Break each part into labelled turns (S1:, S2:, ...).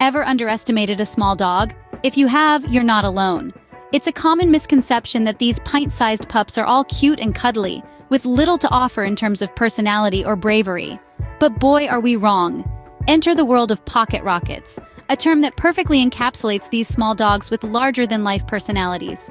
S1: Ever underestimated a small dog? If you have, you're not alone. It's a common misconception that these pint-sized pups are all cute and cuddly, with little to offer in terms of personality or bravery. But boy, are we wrong. Enter the world of pocket rockets, a term that perfectly encapsulates these small dogs with larger-than-life personalities.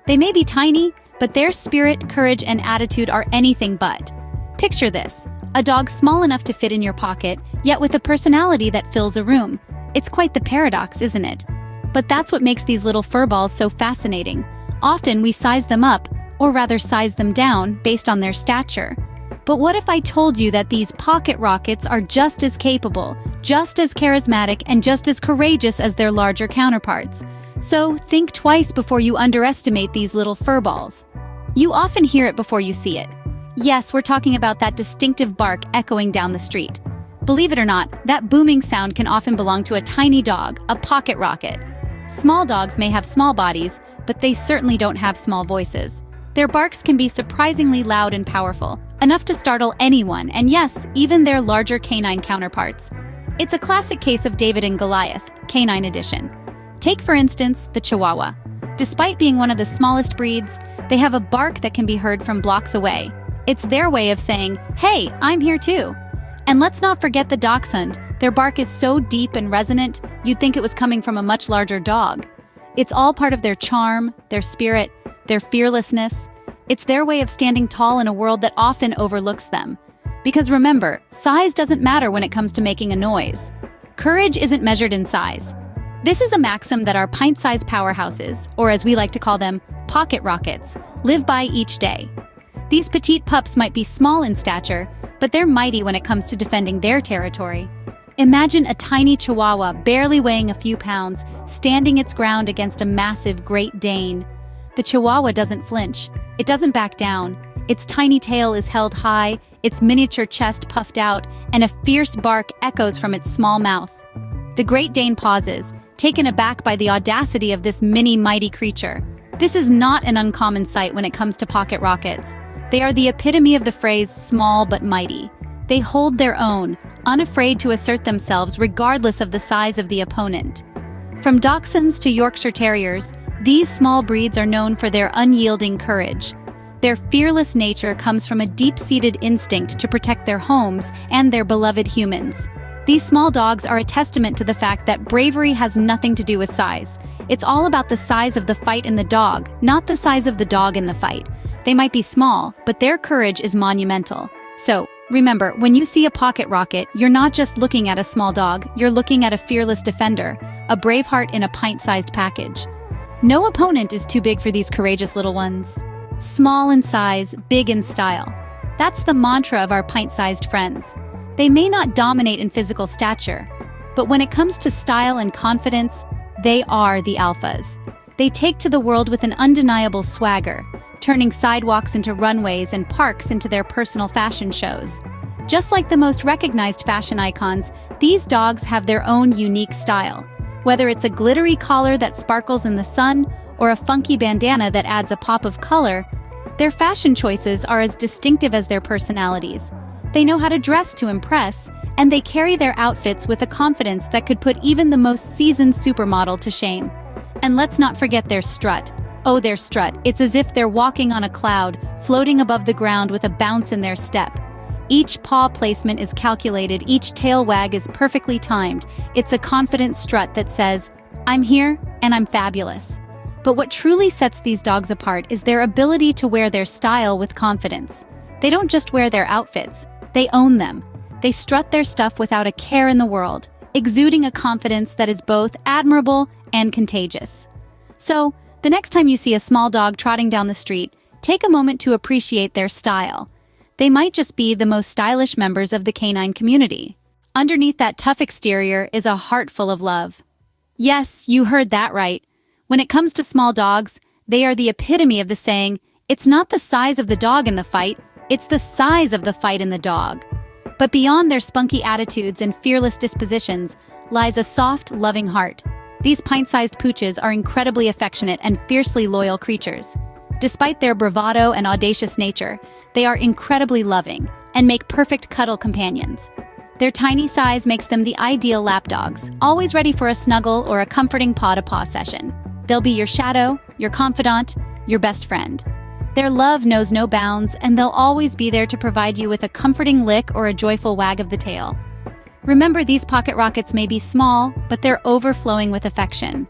S1: They may be tiny, but their spirit, courage, and attitude are anything but. Picture this, a dog small enough to fit in your pocket, yet with a personality that fills a room. It's quite the paradox, isn't it? But that's what makes these little furballs so fascinating. Often we size them up, or rather size them down, based on their stature. But what if I told you that these pocket rockets are just as capable, just as charismatic, and just as courageous as their larger counterparts? So think twice before you underestimate these little furballs. You often hear it before you see it. Yes, we're talking about that distinctive bark echoing down the street. Believe it or not, that booming sound can often belong to a tiny dog, a pocket rocket. Small dogs may have small bodies, but they certainly don't have small voices. Their barks can be surprisingly loud and powerful, enough to startle anyone, and yes, even their larger canine counterparts. It's a classic case of David and Goliath, canine edition. Take, for instance, the Chihuahua. Despite being one of the smallest breeds, they have a bark that can be heard from blocks away. It's their way of saying, "Hey, I'm here too." And let's not forget the Dachshund. Their bark is so deep and resonant, you'd think it was coming from a much larger dog. It's all part of their charm, their spirit, their fearlessness. It's their way of standing tall in a world that often overlooks them. Because remember, size doesn't matter when it comes to making a noise. Courage isn't measured in size. This is a maxim that our pint-sized powerhouses, or as we like to call them, pocket rockets, live by each day. These petite pups might be small in stature, but they're mighty when it comes to defending their territory. Imagine a tiny Chihuahua barely weighing a few pounds, standing its ground against a massive Great Dane. The Chihuahua doesn't flinch. It doesn't back down. Its tiny tail is held high, its miniature chest puffed out, and a fierce bark echoes from its small mouth. The Great Dane pauses, taken aback by the audacity of this mighty creature. This is not an uncommon sight when it comes to pocket rockets. They are the epitome of the phrase small but mighty. They hold their own, unafraid to assert themselves regardless of the size of the opponent. From Dachshunds to Yorkshire Terriers, these small breeds are known for their unyielding courage. Their fearless nature comes from a deep-seated instinct to protect their homes and their beloved humans. These small dogs are a testament to the fact that bravery has nothing to do with size. It's all about the size of the fight in the dog, not the size of the dog in the fight. They might be small, but their courage is monumental. So, remember, when you see a pocket rocket, you're not just looking at a small dog, you're looking at a fearless defender, a brave heart in a pint-sized package. No opponent is too big for these courageous little ones. Small in size, big in style. That's the mantra of our pint-sized friends. They may not dominate in physical stature, but when it comes to style and confidence, they are the alphas. They take to the world with an undeniable swagger, turning sidewalks into runways and parks into their personal fashion shows. Just like the most recognized fashion icons, these dogs have their own unique style. Whether it's a glittery collar that sparkles in the sun or a funky bandana that adds a pop of color, their fashion choices are as distinctive as their personalities. They know how to dress to impress, and they carry their outfits with a confidence that could put even the most seasoned supermodel to shame. And let's not forget their strut. Oh, their strut. It's as if they're walking on a cloud, floating above the ground with a bounce in their step. Each paw placement is calculated, each tail wag is perfectly timed. It's a confident strut that says, "I'm here, and I'm fabulous." But what truly sets these dogs apart is their ability to wear their style with confidence. They don't just wear their outfits, they own them. They strut their stuff without a care in the world, exuding a confidence that is both admirable and contagious. So, the next time you see a small dog trotting down the street, take a moment to appreciate their style. They might just be the most stylish members of the canine community. Underneath that tough exterior is a heart full of love. Yes, you heard that right. When it comes to small dogs, they are the epitome of the saying, "It's not the size of the dog in the fight, it's the size of the fight in the dog." But beyond their spunky attitudes and fearless dispositions lies a soft, loving heart. These pint-sized pooches are incredibly affectionate and fiercely loyal creatures. Despite their bravado and audacious nature, they are incredibly loving and make perfect cuddle companions. Their tiny size makes them the ideal lapdogs, always ready for a snuggle or a comforting paw-to-paw session. They'll be your shadow, your confidant, your best friend. Their love knows no bounds, and they'll always be there to provide you with a comforting lick or a joyful wag of the tail. Remember, these pocket rockets may be small, but they're overflowing with affection.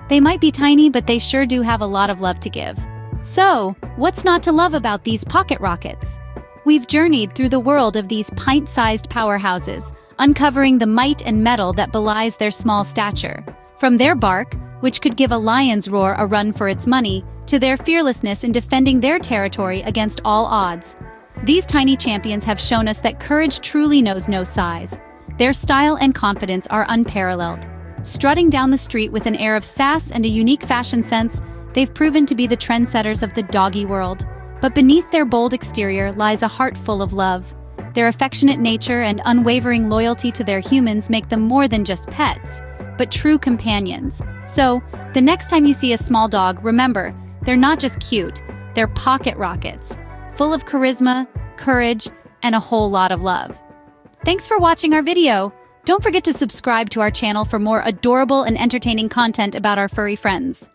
S1: They might be tiny, but they sure do have a lot of love to give. So, what's not to love about these pocket rockets? We've journeyed through the world of these pint-sized powerhouses, uncovering the might and mettle that belies their small stature. From their bark, which could give a lion's roar a run for its money, to their fearlessness in defending their territory against all odds. These tiny champions have shown us that courage truly knows no size. Their style and confidence are unparalleled. Strutting down the street with an air of sass and a unique fashion sense, they've proven to be the trendsetters of the doggy world. But beneath their bold exterior lies a heart full of love. Their affectionate nature and unwavering loyalty to their humans make them more than just pets, but true companions. So, the next time you see a small dog, remember, they're not just cute, they're pocket rockets, full of charisma, courage, and a whole lot of love. Thanks for watching our video. Don't forget to subscribe to our channel for more adorable and entertaining content about our furry friends.